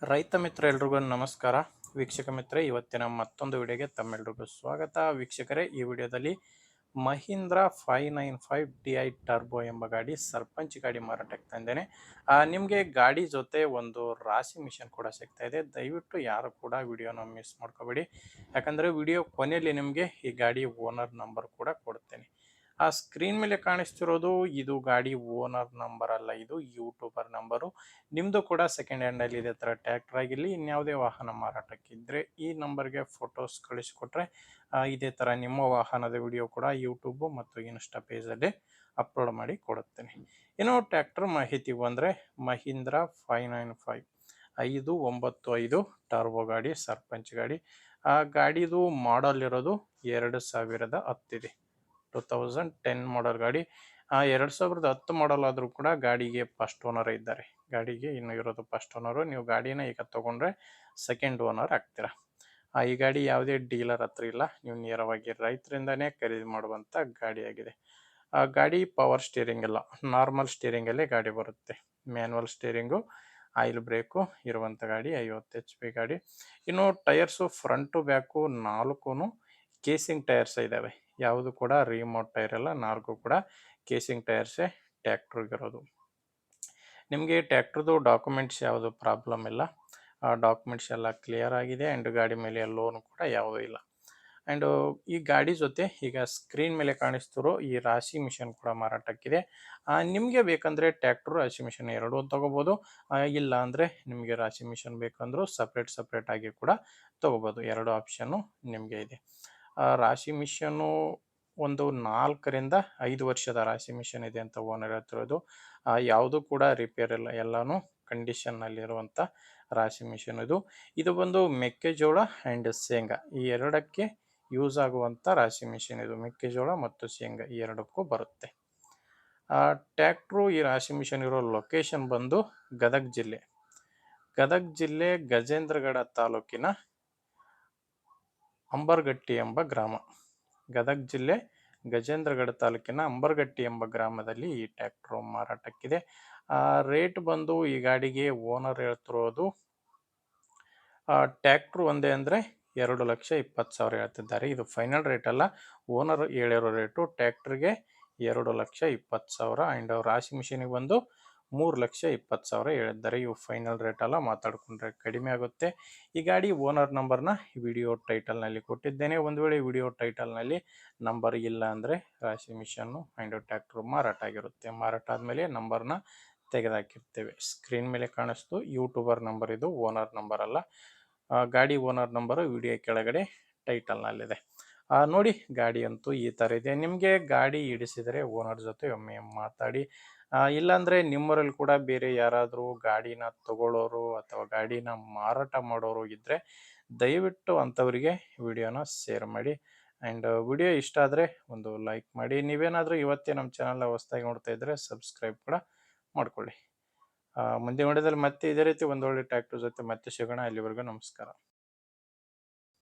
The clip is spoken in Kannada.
ರೈತ ಮಿತ್ರ ಎಲ್ರಿಗೂ ನಮಸ್ಕಾರ. ವೀಕ್ಷಕ ಮಿತ್ರ, ಇವತ್ತಿನ ಮತ್ತೊಂದು ವಿಡಿಯೋಗೆ ತಮ್ಮೆಲ್ರಿಗೂ ಸ್ವಾಗತ. ವೀಕ್ಷಕರೇ, ಈ ವಿಡಿಯೋದಲ್ಲಿ ಮಹೀಂದ್ರ 595 ಟಿ ಐ ಟರ್ಬೋ ಎಂಬ ಗಾಡಿ ಸರ್ಪಂಚ್ ಗಾಡಿ ಮಾರಾಟಕ್ಕೆ ತಂದೇನೆ. ನಿಮಗೆ ಗಾಡಿ ಜೊತೆ ಒಂದು ರಾಶಿ ಮಿಷನ್ ಕೂಡ ಸಿಗ್ತಾ ಇದೆ. ದಯವಿಟ್ಟು ಯಾರು ಕೂಡ ವಿಡಿಯೋನ ಮಿಸ್ ಮಾಡ್ಕೋಬೇಡಿ, ಯಾಕಂದರೆ ವಿಡಿಯೋ ಕೊನೆಯಲ್ಲಿ ನಿಮಗೆ ಈ ಗಾಡಿ ಓನರ್ ನಂಬರ್ ಕೂಡ ಕೊಡ್ತೇನೆ. ಆ ಸ್ಕ್ರೀನ್ ಮೇಲೆ ಕಾಣಿಸ್ತಿರೋದು ಇದು ಗಾಡಿ ಓನರ್ ನಂಬರ್ ಅಲ್ಲ, ಇದು ಯೂಟ್ಯೂಬರ್ ನಂಬರು. ನಿಮ್ಮದು ಕೂಡ ಸೆಕೆಂಡ್ ಹ್ಯಾಂಡಲ್ಲಿ ಇದೇ ಥರ ಟ್ರ್ಯಾಕ್ಟರ್ ಆಗಿರಲಿ, ಇನ್ಯಾವುದೇ ವಾಹನ ಮಾರಾಟಕ್ಕಿದ್ದರೆ ಈ ನಂಬರ್ಗೆ ಫೋಟೋಸ್ ಕಳಿಸ್ಕೊಟ್ರೆ ಇದೇ ಥರ ನಿಮ್ಮ ವಾಹನದ ವಿಡಿಯೋ ಕೂಡ ಯೂಟ್ಯೂಬು ಮತ್ತು ಇನ್ಸ್ಟಾ ಪೇಜಲ್ಲಿ ಅಪ್ಲೋಡ್ ಮಾಡಿ ಕೊಡುತ್ತೇನೆ. ಇನ್ನು ಟ್ರ್ಯಾಕ್ಟರ್ ಮಾಹಿತಿ ಬಂದರೆ ಮಹೀಂದ್ರ 595 595 ಟರ್ಬೋ ಗಾಡಿ, ಸರ್ಪಂಚ್ ಗಾಡಿ. ಆ ಗಾಡಿದು ಮಾಡಲ್ ಇರೋದು 2010 ಇದೆ, 2010 ಮಾಡಲ್ ಗಾಡಿ. 2010 ಮಾಡಲ್ ಆದರೂ ಕೂಡ ಗಾಡಿಗೆ ಫಸ್ಟ್ ಓನರ್ ಇದ್ದಾರೆ. ಗಾಡಿಗೆ ಇನ್ನು ಇರೋದು ಫಸ್ಟ್ ಓನರು. ನೀವು ಗಾಡಿನ ಈಗ ತೊಗೊಂಡ್ರೆ ಸೆಕೆಂಡ್ ಓನರ್ ಆಗ್ತೀರಾ. ಈ ಗಾಡಿ ಯಾವುದೇ ಡೀಲರ್ ಹತ್ರ ಇಲ್ಲ, ನೀವು ನೇರವಾಗಿ ರೈತರಿಂದನೇ ಖರೀದಿ ಮಾಡುವಂಥ ಗಾಡಿಯಾಗಿದೆ. ಗಾಡಿ ಪವರ್ ಸ್ಟೀರಿಂಗ್ ಇಲ್ಲ, ನಾರ್ಮಲ್ ಸ್ಟೀರಿಂಗಲ್ಲೇ ಗಾಡಿ ಬರುತ್ತೆ. ಮ್ಯಾನ್ಯಲ್ ಸ್ಟೀರಿಂಗು, ಆಯಿಲ್ ಬ್ರೇಕು ಇರುವಂಥ ಗಾಡಿ, 50 HP ಗಾಡಿ. ಇನ್ನು ಟೈರ್ಸು ಫ್ರಂಟು ಬ್ಯಾಕು ನಾಲ್ಕು ಕೇಸಿಂಗ್ ಟೈರ್ಸ್ ಇದ್ದಾವೆ. ಯಾವುದು ಕೂಡ ರಿಮೋಟ್ ಟೈರ್ ಎಲ್ಲ, ನಾಲ್ಕು ಕೂಡ ಕೇಸಿಂಗ್ ಟೈರ್ಸೇ ಟ್ಯಾಕ್ಟ್ರಿಗಿರೋದು. ನಿಮಗೆ ಟ್ಯಾಕ್ಟ್ರದ್ದು ಡಾಕ್ಯುಮೆಂಟ್ಸ್ ಯಾವುದು ಪ್ರಾಬ್ಲಮ್ ಇಲ್ಲ, ಆ ಡಾಕ್ಯುಮೆಂಟ್ಸ್ ಎಲ್ಲ ಕ್ಲಿಯರ್ ಆಗಿದೆ. ಆ್ಯಂಡ್ ಗಾಡಿ ಮೇಲೆ ಲೋನು ಕೂಡ ಯಾವುದೂ ಇಲ್ಲ. ಆ್ಯಂಡ್ ಈ ಗಾಡಿ ಜೊತೆ ಈಗ ಸ್ಕ್ರೀನ್ ಮೇಲೆ ಕಾಣಿಸ್ತಿರೋ ಈ ರಾಶಿ ಮಿಷನ್ ಕೂಡ ಮಾರಾಟಕ್ಕಿದೆ. ನಿಮಗೆ ಬೇಕಂದರೆ ಟ್ಯಾಕ್ಟ್ರು ರಾಶಿ ಮಿಷನ್ ಎರಡೂ ತೊಗೋಬೋದು. ಇಲ್ಲ ಅಂದರೆ ನಿಮಗೆ ರಾಶಿ ಮಿಷನ್ ಬೇಕಂದ್ರೂ ಸಪ್ರೇಟ್ ಆಗಿ ಕೂಡ ತೊಗೋಬೋದು. ಎರಡು ಆಪ್ಷನ್ನು ನಿಮಗೆ ಇದೆ. ರಾಶಿ ಮಿಷನ್ನು ಒಂದು 4 ರಿಂದ 5 ವರ್ಷದ ರಾಶಿ ಮಿಷನ್ ಇದೆ ಅಂತ ಓನರ್ ಹೇಳ್ತಿರೋದು. ಯಾವುದೂ ಕೂಡ ರಿಪೇರ್ ಇಲ್ಲ, ಎಲ್ಲನೂ ಕಂಡೀಷನ್ನಲ್ಲಿರುವಂಥ ರಾಶಿ ಮಿಷನ್ ಇದು. ಇದು ಬಂದು ಮೆಕ್ಕೆಜೋಳ ಆ್ಯಂಡ್ ಶೇಂಗಾ ಈ ಎರಡಕ್ಕೆ ಯೂಸ್ ಆಗುವಂಥ ರಾಶಿ ಮಿಷನ್ ಇದು. ಮೆಕ್ಕೆಜೋಳ ಮತ್ತು ಶೇಂಗಾ ಈ ಎರಡಕ್ಕೂ ಬರುತ್ತೆ. ಟ್ಯಾಕ್ಟ್ರು ಈ ರಾಶಿ ಮಿಷನ್ ಇರೋ ಲೊಕೇಶನ್ ಬಂದು ಗದಗ ಜಿಲ್ಲೆ ಗಜೇಂದ್ರಗಡ ತಾಲೂಕಿನ ಅಂಬರ್ಗಟ್ಟಿ ಎಂಬ ಗ್ರಾಮ. ಗದಗ ಜಿಲ್ಲೆ ಗಜೇಂದ್ರಗಡ ತಾಲೂಕಿನ ಅಂಬರ್ಗಟ್ಟಿ ಎಂಬ ಗ್ರಾಮದಲ್ಲಿ ಈ ಟ್ಯಾಕ್ಟ್ರು ಮಾರಾಟಕ್ಕಿದೆ. ರೇಟ್ ಬಂದು ಈ ಗಾಡಿಗೆ ಓನರ್ ಹೇಳ್ತಿರೋದು ಟ್ಯಾಕ್ಟ್ರು ಒಂದೇ ಅಂದರೆ 2,20,000 ಹೇಳ್ತಿದ್ದಾರೆ. ಇದು ಫೈನಲ್ ರೇಟ್ ಅಲ್ಲ, ಓನರ್ ಹೇಳಿರೋ ರೇಟು. ಟ್ಯಾಕ್ಟ್ರಿಗೆ 2,20,000 ಆ್ಯಂಡ್ ರಾಶಿ ಮಿಷಿನಿಗೆ ಬಂದು 3,20,000 ಹೇಳಿದ್ದಾರೆ. ಇವು ಫೈನಲ್ ರೇಟ್ ಅಲ್ಲ, ಮಾತಾಡಿಕೊಂಡ್ರೆ ಕಡಿಮೆ ಆಗುತ್ತೆ. ಈ ಗಾಡಿ ಓನರ್ ನಂಬರ್ನ ವಿಡಿಯೋ ಟೈಟಲ್ನಲ್ಲಿ ಕೊಟ್ಟಿದ್ದೇನೆ. ಒಂದು ವೇಳೆ ವಿಡಿಯೋ ಟೈಟಲ್ನಲ್ಲಿ ನಂಬರ್ ಇಲ್ಲ ಅಂದರೆ ರಾಶಿ ಮಿಷನ್ನು ಆ್ಯಂಡ್ ಟ್ಯಾಕ್ಟ್ರು ಮಾರಾಟ ಆಗಿರುತ್ತೆ. ಮಾರಾಟ ಆದಮೇಲೆ ನಂಬರ್ನ ತೆಗೆದುಹಾಕಿರ್ತೇವೆ. ಸ್ಕ್ರೀನ್ ಮೇಲೆ ಕಾಣಿಸ್ತು ಯೂಟ್ಯೂಬರ್ ನಂಬರ್, ಇದು ಓನರ್ ನಂಬರ್ ಅಲ್ಲ. ಗಾಡಿ ಓನರ್ ನಂಬರು ವಿಡಿಯೋ ಕೆಳಗಡೆ ಟೈಟಲ್ನಲ್ಲಿದೆ. ನೋಡಿ, ಗಾಡಿ ಅಂತೂ ಈ ಥರ ಇದೆ. ನಿಮಗೆ ಗಾಡಿ ಹಿಡಿಸಿದರೆ ಓನರ್ ಜೊತೆ ಒಮ್ಮೆ ಮಾತಾಡಿ. ಇಲ್ಲಾಂದರೆ ನಿಮ್ಮೂರಲ್ಲಿ ಕೂಡ ಬೇರೆ ಯಾರಾದರೂ ಗಾಡಿನ ತಗೊಳ್ಳೋರು ಅಥವಾ ಗಾಡಿನ ಮಾರಾಟ ಮಾಡೋರು ಇದ್ದರೆ ದಯವಿಟ್ಟು ಅಂಥವರಿಗೆ ವಿಡಿಯೋನ ಶೇರ್ ಮಾಡಿ. ಆ್ಯಂಡ್ ವಿಡಿಯೋ ಇಷ್ಟ ಆದರೆ ಒಂದು ಲೈಕ್ ಮಾಡಿ. ನೀವೇನಾದರೂ ಇವತ್ತೇ ನಮ್ಮ ಚಾನಲ್ನ ಹೊಸದಾಗಿ ನೋಡ್ತಾ ಇದ್ದರೆ ಸಬ್ಸ್ಕ್ರೈಬ್ ಕೂಡ ಮಾಡ್ಕೊಳ್ಳಿ. ಮುಂದಿನ ವಿಡಿಯೋದಲ್ಲಿ ಮತ್ತೆ ಇದೇ ರೀತಿ ಒಂದೊಳ್ಳೆ ಟ್ರ್ಯಾಕ್ಟರ್ ಜೊತೆ ಮತ್ತೆ ಸಿಗೋಣ. ಅಲ್ಲಿವರೆಗೂ ನಮಸ್ಕಾರ.